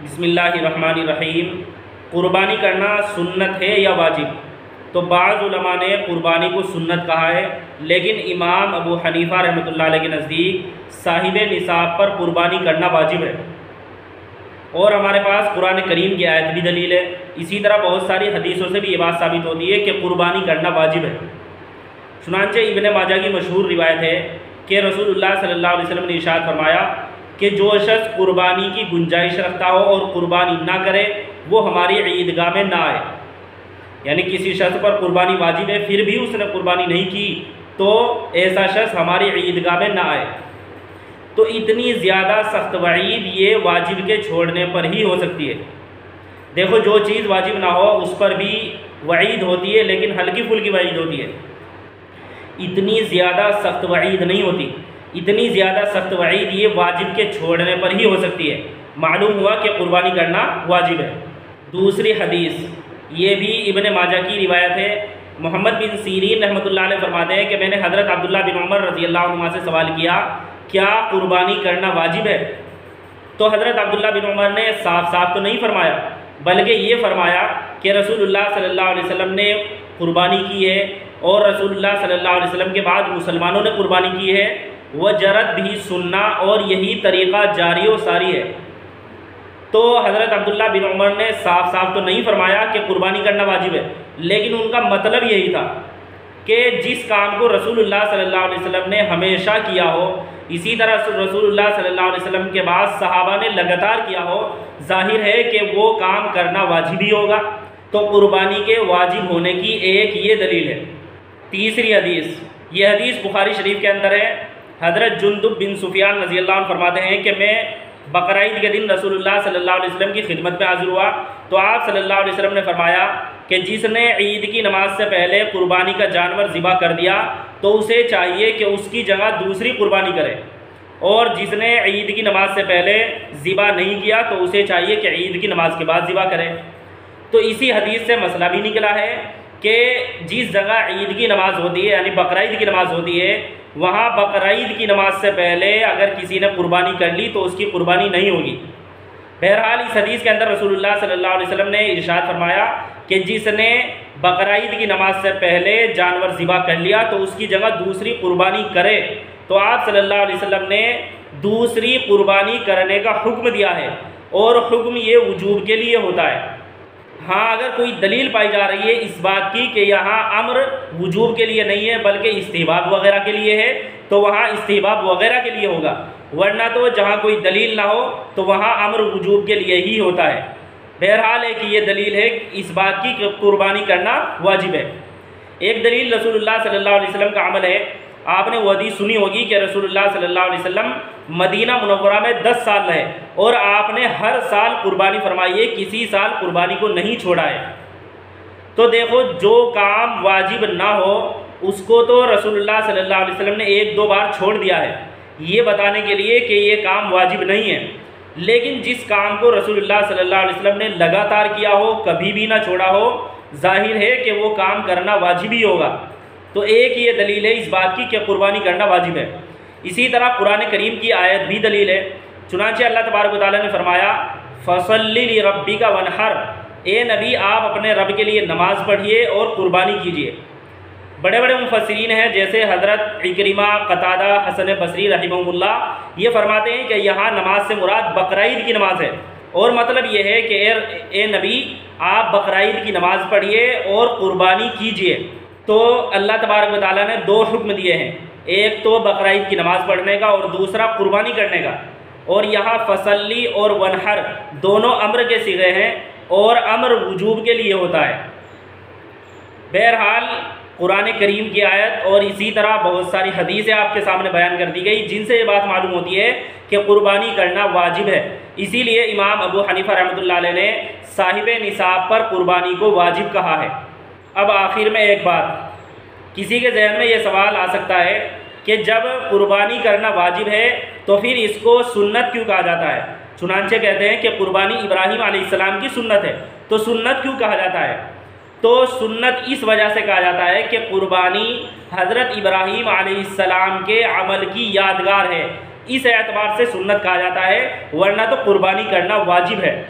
بسم اللہ الرحمن الرحیم۔ قربانی کرنا سنت ہے یا واجب؟ تو بعض علماء نے قربانی کو سنت کہا ہے، لیکن امام ابو حنیفہ رحمۃ اللہ علیہ کے نزدیک صاحب نصاب پر قربانی کرنا واجب ہے، اور ہمارے پاس قرآن کریم کی آیت بھی دلیل ہے۔ اسی طرح بہت ساری حدیثوں سے بھی یہ بات ثابت ہوتی ہے کہ قربانی کرنا واجب ہے۔ چنانچہ ابن ماجہ کی مشہور روایت ہے کہ رسول اللہ صلی اللہ علیہ وسلم نے ارشاد فرمایا کہ جو شخص قربانی کی گنجائش رکھتا ہو اور قربانی نہ کرے وہ ہماری عیدگاہ میں نہ آئے۔ یعنی کسی شخص پر قربانی واجب ہے پھر بھی اس نے قربانی نہیں کی تو ایسا شخص ہماری عیدگاہ میں نہ آئے۔ تو اتنی زیادہ سخت وعید یہ واجب کے چھوڑنے پر ہی ہو سکتی ہے۔ دیکھو جو چیز واجب نہ ہو اس پر بھی وعید ہوتی ہے، لیکن ہلکی پھلکی وعید ہوتی ہے، اتنی زیادہ سخت وعید نہیں ہوتی۔ اتنی زیادہ سخت وعید یہ واجب کے چھوڑنے پر ہی ہو سکتی ہے۔ معلوم ہوا کہ قربانی کرنا واجب ہے۔ دوسری حدیث یہ بھی ابن ماجہ کی روایت ہے۔ محمد بن سیرین رحمۃ اللہ علیہ فرماتے ہیں کہ میں نے حضرت عبداللہ بن عمر رضی اللہ عنہما سے سوال کیا، کیا قربانی کرنا واجب ہے؟ تو حضرت عبداللہ بن عمر نے صاف صاف تو نہیں فرمایا، بلکہ یہ فرمایا کہ رسول اللہ صلی اللہ علیہ وسلم نے قربانی کی ہے، اور رسول اللہ صلی اللہ علیہ وسلم کے بعد مسلمانوں نے قربانی کی ہے، وجرت بھی سننا، اور یہی طریقہ جاری و ساری ہے۔ تو حضرت عبداللہ بن عمر نے صاف صاف تو نہیں فرمایا کہ قربانی کرنا واجب ہے، لیکن ان کا مطلب یہی تھا کہ جس کام کو رسول اللہ صلی اللہ علیہ وسلم نے ہمیشہ کیا ہو، اسی طرح رسول اللہ صلی اللہ علیہ وسلم کے بعد صحابہ نے لگاتار کیا ہو، ظاہر ہے کہ وہ کام کرنا واجب ہی ہوگا۔ تو قربانی کے واجب ہونے کی ایک یہ دلیل ہے۔ تیسری حدیث، یہ حدیث بخاری شریف کے اندر ہے۔ حضرت جندب بن سفیان رضی اللہ عنہ فرماتے ہیں کہ میں بقرعید کے دن رسول اللہ صلی اللہ علیہ وسلم کی خدمت میں حاضر ہوا تو آپ صلی اللہ علیہ وسلم نے فرمایا کہ جس نے عید کی نماز سے پہلے قربانی کا جانور ذبح کر دیا تو اسے چاہیے کہ اس کی جگہ دوسری قربانی کرے، اور جس نے عید کی نماز سے پہلے ذبح نہیں کیا تو اسے چاہیے کہ عید کی نماز کے بعد ذبح کرے۔ تو اسی حدیث سے مسئلہ بھی نکلا ہے کہ جس جگہ عید کی نماز ہوتی ہے یعنی بقرعید کی نماز ہوتی ہے، وہاں بقرعید کی نماز سے پہلے اگر کسی نے قربانی کر لی تو اس کی قربانی نہیں ہوگی۔ بہرحال اس حدیث کے اندر رسول اللہ صلی اللہ علیہ وسلم نے ارشاد فرمایا کہ جس نے بقرعید کی نماز سے پہلے جانور ذبح کر لیا تو اس کی جگہ دوسری قربانی کرے۔ تو آپ صلی اللہ علیہ وسلم نے دوسری قربانی کرنے کا حکم دیا ہے، اور حکم یہ وجوب کے لیے ہوتا ہے۔ ہاں اگر کوئی دلیل پائی جا رہی ہے اس بات کی کہ یہاں امر وجوب کے لیے نہیں ہے بلکہ استحباب وغیرہ کے لیے ہے تو وہاں استحباب وغیرہ کے لیے ہوگا، ورنہ تو جہاں کوئی دلیل نہ ہو تو وہاں امر وجوب کے لیے ہی ہوتا ہے۔ بہرحال ہے کہ یہ دلیل ہے اس بات کی کہ قربانی کرنا واجب ہے۔ ایک دلیل رسول اللہ صلی اللہ علیہ وسلم کا عمل ہے۔ آپ نے وہ حدیث سنی ہوگی کہ رسول اللہ صلی اللہ علیہ وسلم مدینہ منورہ میں 10 سال رہے اور آپ نے ہر سال قربانی فرمائی ہے، کسی سال قربانی کو نہیں چھوڑا ہے۔ تو دیکھو جو کام واجب نہ ہو اس کو تو رسول اللہ صلی اللہ علیہ وسلم نے 1-2 بار چھوڑ دیا ہے، یہ بتانے کے لیے کہ یہ کام واجب نہیں ہے۔ لیکن جس کام کو رسول اللہ صلی اللہ علیہ وسلم نے لگاتار کیا ہو، کبھی بھی نہ چھوڑا ہو، ظاہر ہے کہ وہ کام کرنا واجب ہی ہوگا۔ تو ایک یہ دلیل ہے اس بات کی کہ قربانی کرنا واجب ہے۔ اسی طرح قرآن کریم کی آیت بھی دلیل ہے۔ چنانچہ اللہ تبارک و تعالیٰ نے فرمایا فَصَلِّ لِرَبِّكَ وَانْحَرْ، اے نبی آپ اپنے رب کے لیے نماز پڑھیے اور قربانی کیجیے۔ بڑے بڑے مفسرین ہیں جیسے حضرت عکرمہ، قتادہ، حسن بصری رحمہم اللہ، یہ فرماتے ہیں کہ یہاں نماز سے مراد بقرعید کی نماز ہے، اور مطلب یہ ہے کہ اے نبی آپ بقرعید کی نماز پڑھیے اور قربانی کیجیے۔ تو اللہ تبارک و تعالیٰ نے 2 حکم دیے ہیں، ایک تو بقرعید کی نماز پڑھنے کا اور دوسرا قربانی کرنے کا، اور یہاں فصلی اور ونحر دونوں امر کے صیغے ہیں اور امر وجوب کے لیے ہوتا ہے۔ بہرحال قرآن کریم کی آیت اور اسی طرح بہت ساری حدیثیں آپ کے سامنے بیان کر دی گئی جن سے یہ بات معلوم ہوتی ہے کہ قربانی کرنا واجب ہے۔ اسی لیے امام ابو حنیفہ رحمۃ اللہ علیہ نے صاحب نصاب پر قربانی کو واجب کہا ہے۔ اب آخر میں ایک بات، کسی کے ذہن میں یہ سوال آ سکتا ہے کہ جب قربانی کرنا واجب ہے تو پھر اس کو سنت کیوں کہا جاتا ہے؟ چنانچہ کہتے ہیں کہ قربانی ابراہیم علیہ السلام کی سنت ہے، تو سنت کیوں کہا جاتا ہے؟ تو سنت اس وجہ سے کہا جاتا ہے کہ قربانی حضرت ابراہیم علیہ السلام کے عمل کی یادگار ہے، اس اعتبار سے سنت کہا جاتا ہے، ورنہ تو قربانی کرنا واجب ہے۔